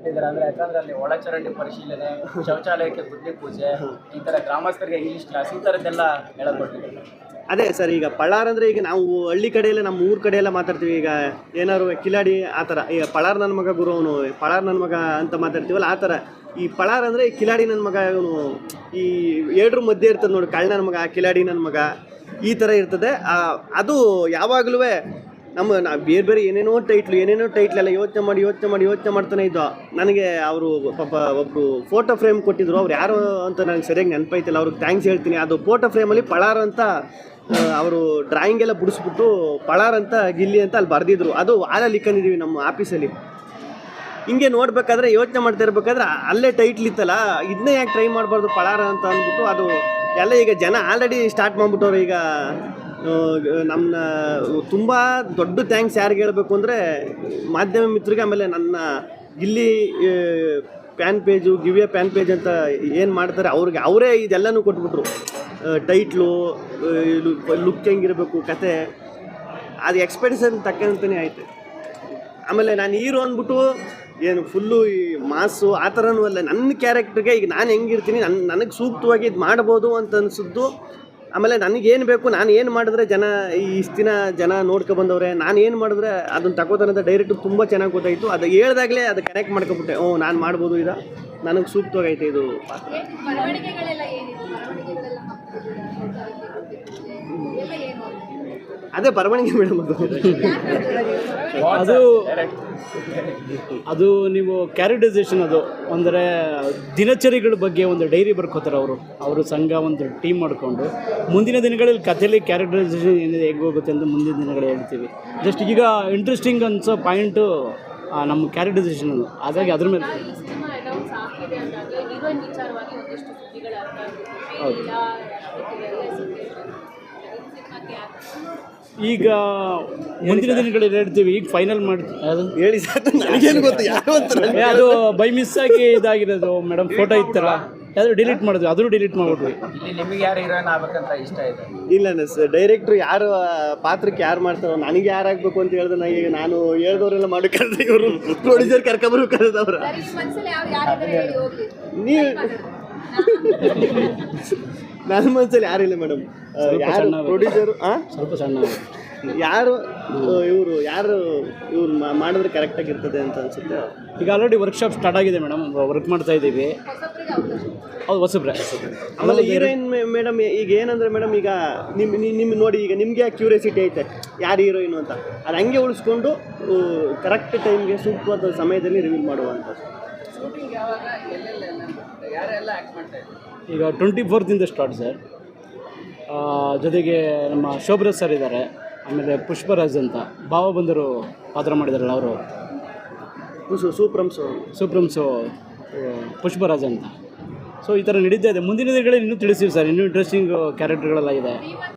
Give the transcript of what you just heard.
ಇಟ್ಟಿದ್ದಾರೆ ಅಂದ್ರೆ ಯಾಕಂದ್ರೆ ಅಲ್ಲಿ ಒಳಚರಂಡಿ ಪರಿಶೀಲನೆ, ಶೌಚಾಲಯಕ್ಕೆ ಗುದ್ಲಿ ಪೂಜೆ, ಈ ತರ ಗ್ರಾಮಸ್ಥರಿಗೆ ಇಂಗ್ಲಿಷ್ ಕ್ಲಾಸ್ ಈ ತರದ್ದೆಲ್ಲ ಹೇಳ್ಕೊಟ್ಟಿದ್ದಾರೆ. ಅದೇ ಸರ್, ಈಗ ಪಳಾರ್ ಅಂದರೆ ಈಗ ನಾವು ಹಳ್ಳಿ ಕಡೆಯಲ್ಲ, ನಮ್ಮ ಊರ ಕಡೆ ಎಲ್ಲ ಮಾತಾಡ್ತೀವಿ. ಈಗ ಏನಾದ್ರು ಕಿಲಾಡಿ ಆ ಥರ, ಈಗ ಪಳಾರ್ ನನ್ನ ಮಗ ಗುರು ಅವನು, ಪಳಾರ್ ನನ್ನ ಮಗ ಅಂತ ಮಾತಾಡ್ತೀವಲ್ಲ, ಆ ಥರ ಈ ಪಳಾರ್ ಅಂದರೆ ಕಿಲಾಡಿ ನನ್ನ ಮಗ ಇವನು, ಈ ಏಡ್ರ ಮಧ್ಯೆ ಇರ್ತದೆ ನೋಡಿ, ಕಳ್ಳ ನನ್ನ ಮಗ, ಕಿಲಾಡಿ ನನ್ನ ಮಗ, ಈ ಥರ ಇರ್ತದೆ. ಅದು ಯಾವಾಗಲೂ ನಾವು ಬೇರೆ ಏನೇನೋ ಟೈಟ್ಲೆಲ್ಲ ಯೋಚನೆ ಮಾಡ್ತಾನೆ ಇದ್ದೋ. ನನಗೆ ಅವರು ಪಾಪ ಒಬ್ಬರು ಫೋಟೋ ಫ್ರೇಮ್ ಕೊಟ್ಟಿದ್ರು, ಅವ್ರು ಯಾರು ಅಂತ ನನಗೆ ಸರಿಯಾಗಿ ನೆನಪೈತಿಲ್ಲ, ಅವ್ರಿಗೆ ಥ್ಯಾಂಕ್ಸ್ ಹೇಳ್ತೀನಿ. ಅದು ಫೋಟೋ ಫ್ರೇಮಲ್ಲಿ ಪಳಾರ್ ಅಂತ ಅವರು ಡ್ರಾಯಿಂಗ್ ಎಲ್ಲ ಬಿಡಿಸ್ಬಿಟ್ಟು ಪಳಾರ್ ಅಂತ ಗಿಲ್ಲಿ ಅಂತ ಅಲ್ಲಿ ಬರೆದಿದ್ರು. ಅದು ಹಾಲಲ್ಲಿ ಇಕ್ಕೊಂಡಿದ್ದೀವಿ ನಮ್ಮ ಆಫೀಸಲ್ಲಿ. ಹಿಂಗೆ ನೋಡಬೇಕಾದ್ರೆ ಯೋಚನೆ ಮಾಡ್ತಾ ಇರ್ಬೇಕಾದ್ರೆ ಅಲ್ಲೇ ಟೈಟ್ಲ್ ಇತ್ತಲ್ಲ, ಇದನ್ನೇ ಯಾಕೆ ಟ್ರೈ ಮಾಡಬಾರ್ದು ಪಳಾರ ಅಂತ ಅಂದ್ಬಿಟ್ಟು ಅದು ಎಲ್ಲ ಈಗ ಜನ ಆಲ್ರೆಡಿ ಸ್ಟಾರ್ಟ್ ಮಾಡಿಬಿಟ್ಟವ್ರು. ಈಗ ನಮ್ಮ ತುಂಬ ದೊಡ್ಡ ಥ್ಯಾಂಕ್ಸ್ ಯಾರಿಗೆ ಹೇಳಬೇಕು ಅಂದರೆ ಮಾಧ್ಯಮ ಮಿತ್ರರಿಗೆ, ಆಮೇಲೆ ನನ್ನ ಗಿಲ್ಲಿ ಪ್ಯಾನ್ ಪೇಜು, ಗಿವಿಯ ಪ್ಯಾನ್ ಪೇಜ್ ಅಂತ ಏನು ಮಾಡ್ತಾರೆ ಅವ್ರಿಗೆ, ಅವರೇ ಇದೆಲ್ಲನೂ ಕೊಟ್ಬಿಟ್ರು. ಟೈಟ್ಲು, ಲುಕ್ ಹೆಂಗಿರಬೇಕು, ಕತೆ, ಅದು ಎಕ್ಸ್ಪೆಕ್ಟೇಷನ್ ತಕ್ಕಂತಲೇ ಆಯಿತು. ಆಮೇಲೆ ನಾನು ಹೀರೋ ಅಂದ್ಬಿಟ್ಟು ಏನು ಫುಲ್ಲು ಈ ಮಾಸು ಆ ಥರನೂ ಅಲ್ಲ. ನನ್ನ ಕ್ಯಾರೆಕ್ಟ್ರಿಗೆ ಈಗ ನಾನು ಹೆಂಗಿರ್ತೀನಿ, ನನಗೆ ಸೂಕ್ತವಾಗಿ ಇದು ಮಾಡ್ಬೋದು ಅಂತ ಅನಿಸಿದ್ದು. ಆಮೇಲೆ ನನಗೇನು ಬೇಕು, ನಾನು ಏನು ಮಾಡಿದ್ರೆ ಇಷ್ಟು ದಿನ ಜನ ನೋಡ್ಕೊಬಂದವ್ರೆ, ನಾನು ಏನು ಮಾಡಿದ್ರೆ ಅದನ್ನು ತಗೋತಾನೆ ಅಂತ ಡೈರೆಕ್ಟ್ ತುಂಬ ಚೆನ್ನಾಗಿ ಗೊತ್ತಾಯಿತು. ಅದು ಹೇಳ್ದಾಗಲೇ ಅದು ಕನೆಕ್ಟ್ ಮಾಡ್ಕೊಬಿಟ್ಟೆ, ನಾನು ಮಾಡ್ಬೋದು, ಇದು ನನಗೆ ಸೂಕ್ತವಾಗೈತೆ ಇದು ಪಾತ್ರ. ಅದೇ ಬರವಣಿಗೆ ಮೇಡಮ್, ಅದು ನೀವು ಕ್ಯಾರೆಕ್ಟರೈಸೇಷನ್, ಅದು ಅಂದರೆ ದಿನಚರಿಗಳ ಬಗ್ಗೆ ಒಂದು ಡೈರಿ ಬರ್ಕೋತಾರೆ ಅವರು ಸಂಘ ಒಂದು ಟೀಮ್ ಮಾಡಿಕೊಂಡು. ಮುಂದಿನ ದಿನಗಳಲ್ಲಿ ಕಥೆಯಲ್ಲಿ ಕ್ಯಾರೆಕ್ಟರೈಸೇಷನ್ ಏನಿದೆ ಹೇಗೆ ಹೋಗುತ್ತೆ ಅಂತ ಮುಂದಿನ ದಿನಗಳಲ್ಲಿ ಹೇಳ್ತೀವಿ. ಜಸ್ಟ್ ಈಗ ಇಂಟ್ರೆಸ್ಟಿಂಗ್ ಅನ್ಸೋ ಪಾಯಿಂಟು ನಮ್ಮ ಕ್ಯಾರೆಕ್ಟರೈಸೇಷನ್, ಹಾಗಾಗಿ ಅದ್ರ ಮೇಲೆ ಹೌದು. ಈಗ ಮುಂದಿನ ದಿನಗಳಲ್ಲಿ ಹೇಳ್ತೀವಿ. ಈಗ ಫೈನಲ್ ಹೇಳಿ ಸರ್, ನನಗೇನು ಗೊತ್ತು ಯಾರು ಅಂತ. ಅದು ಬೈ ಮಿಸ್ ಆಗಿ ಇದಾಗಿರೋದು ಮೇಡಮ್, ಫೋಟೋ ಇತ್ತಲ್ಲ, ಯಾರು ಡಿಲೀಟ್ ಮಾಡಿದ್ವಿ, ಅದನ್ನು ಡಿಲೀಟ್ ಮಾಡ್ಬಿಟ್ವಿ. ಇಲ್ಲಿ ನಿಮಗೆ ಯಾರು ಹೀರೋಯಿನ್ ಆಗ್ಬೇಕಂತ ಇಷ್ಟ ಇದೆ? ಇಲ್ಲ ಸರ್, ಡೈರೆಕ್ಟ್ರು ಯಾರು ಪಾತ್ರಕ್ಕೆ ಯಾರು ಮಾಡ್ತಾರೋ, ನನಗೆ ಯಾರಾಗಬೇಕು ಅಂತ ಹೇಳಿದ್ರೆ ಈಗ ನಾನು ಹೇಳ್ದವ್ರೆಲ್ಲ ಮಾಡ್ಕೊಂಡ್ರೆ ಇವರು ಪ್ರೊಡ್ಯೂಸರ್ ಕರ್ಕೊಬರ್ಬೇಕಾದವ್ರ. ನೀವು ನನ್ನ ಮನಸ್ಸಲ್ಲಿ ಯಾರಿಲ್ಲ ಮೇಡಮ್. ಯಾರು ಪ್ರೊಡ್ಯೂಸರು ಸ್ವಲ್ಪ ಸಣ್ಣ ಯಾರು ಇವ್ರು ಮಾಡಿದ್ರೆ ಕರೆಕ್ಟಾಗಿರ್ತದೆ ಅಂತ ಅನಿಸುತ್ತೆ. ಈಗ ಆಲ್ರೆಡಿ ವರ್ಕ್ಶಾಪ್ ಸ್ಟಾರ್ಟ್ ಆಗಿದೆ ಮೇಡಮ್, ವರ್ಕ್ ಮಾಡ್ತಾ ಇದ್ದೀವಿ. ಹೌದು, ಹೊಸಬ್ರೆ. ಆಮೇಲೆ ಹೀರೋಯಿನ್ ಮೇಡಮ್ ಈಗ ಏನಂದರೆ ಮೇಡಮ್, ಈಗ ನಿಮ್ಮ ನೋಡಿ, ಈಗ ನಿಮಗೆ ಕ್ಯೂರಿಯಾಸಿಟಿ ಐತೆ ಯಾರು ಹೀರೋಯಿನು ಅಂತ, ಅದು ಹಂಗೆ ಉಳಿಸ್ಕೊಂಡು ಕರೆಕ್ಟ್ ಟೈಮ್ಗೆ ಸೂಕ್ತವಾದ ಸಮಯದಲ್ಲಿ ರಿವೀಲ್ ಮಾಡುವಂಥ. ಈಗ 24th ಸ್ಟಾರ್ಟ್ ಸರ್. ಜೊತೆಗೆ ನಮ್ಮ ಶೋಭರಾಜ್ ಸರ್ ಇದ್ದಾರೆ, ಆಮೇಲೆ ಪುಷ್ಪರಾಜ್ ಅಂತ ಭಾವ ಬಂದರು ಪಾತ್ರ ಮಾಡಿದಾರಲ್ಲ ಅವರು, ಸೂಪ್ರಮ್ಸು ಪುಷ್ಪರಾಜ್ ಅಂತ. ಸೊ ಈ ಥರ ನಡೀತಾ ಇದೆ. ಮುಂದಿನ ದಿನಗಳಲ್ಲಿ ಇನ್ನೂ ತಿಳಿಸ್ತೀವಿ ಸರ್, ಇನ್ನೂ ಇಂಟ್ರೆಸ್ಟಿಂಗ್ ಕ್ಯಾರೆಕ್ಟರ್ಗಳೆಲ್ಲ ಇದೆ.